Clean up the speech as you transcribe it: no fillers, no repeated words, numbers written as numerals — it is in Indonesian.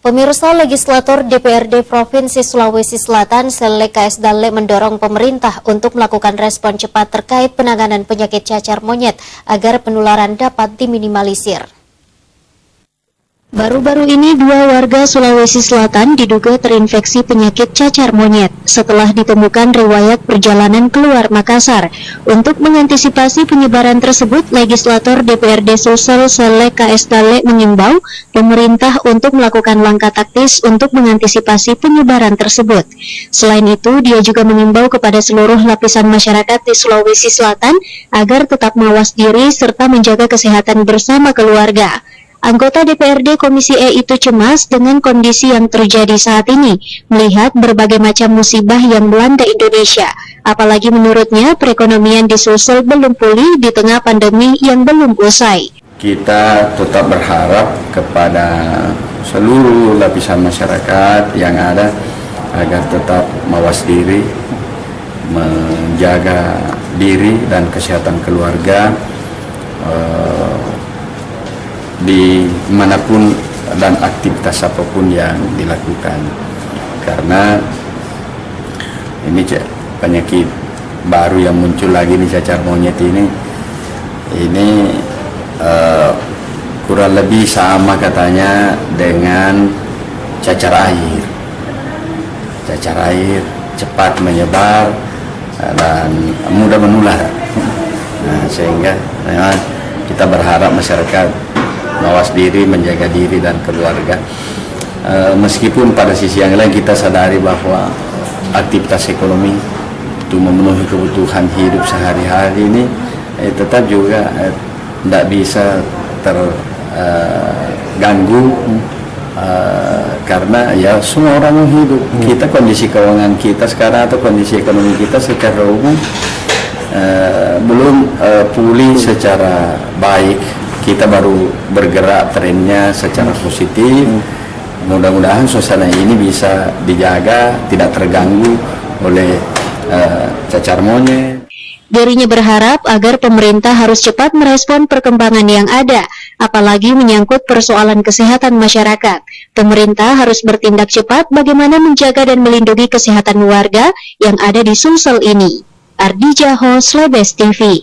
Pemirsa, legislator DPRD Provinsi Sulawesi Selatan Sele KS Dalle mendorong pemerintah untuk melakukan respon cepat terkait penanganan penyakit cacar monyet agar penularan dapat diminimalisir. Baru-baru ini 2 warga Sulawesi Selatan diduga terinfeksi penyakit cacar monyet setelah ditemukan riwayat perjalanan keluar Makassar. Untuk mengantisipasi penyebaran tersebut, legislator DPRD Sulsel Sele KS Dalle mengimbau pemerintah untuk melakukan langkah taktis untuk mengantisipasi penyebaran tersebut. Selain itu, dia juga mengimbau kepada seluruh lapisan masyarakat di Sulawesi Selatan agar tetap mawas diri serta menjaga kesehatan bersama keluarga. Anggota DPRD Komisi E itu cemas dengan kondisi yang terjadi saat ini, melihat berbagai macam musibah yang melanda Indonesia. Apalagi menurutnya perekonomian di Sulsel belum pulih di tengah pandemi yang belum usai. Kita tetap berharap kepada seluruh lapisan masyarakat yang ada agar tetap mawas diri, menjaga diri dan kesehatan keluarga, di manapun dan aktivitas apapun yang dilakukan, karena ini penyakit baru yang muncul lagi nih, cacar monyet ini kurang lebih sama katanya dengan cacar air cepat menyebar dan mudah menular. Sehingga memang kita berharap masyarakat mawas diri, menjaga diri dan keluarga. Meskipun pada sisi yang lain kita sadari bahwa aktivitas ekonomi untuk memenuhi kebutuhan hidup sehari-hari ini tetap juga tidak bisa terganggu, karena ya semua orang mau hidup. Kita kondisi keuangan kita sekarang atau kondisi ekonomi kita secara umum belum pulih secara baik. Kita baru bergerak trennya secara positif. Mudah-mudahan suasana ini bisa dijaga, tidak terganggu oleh cacar monyet. Dirinya berharap agar pemerintah harus cepat merespon perkembangan yang ada, apalagi menyangkut persoalan kesehatan masyarakat. Pemerintah harus bertindak cepat bagaimana menjaga dan melindungi kesehatan warga yang ada di Sulsel ini. Ardi Jaho, Slebes TV.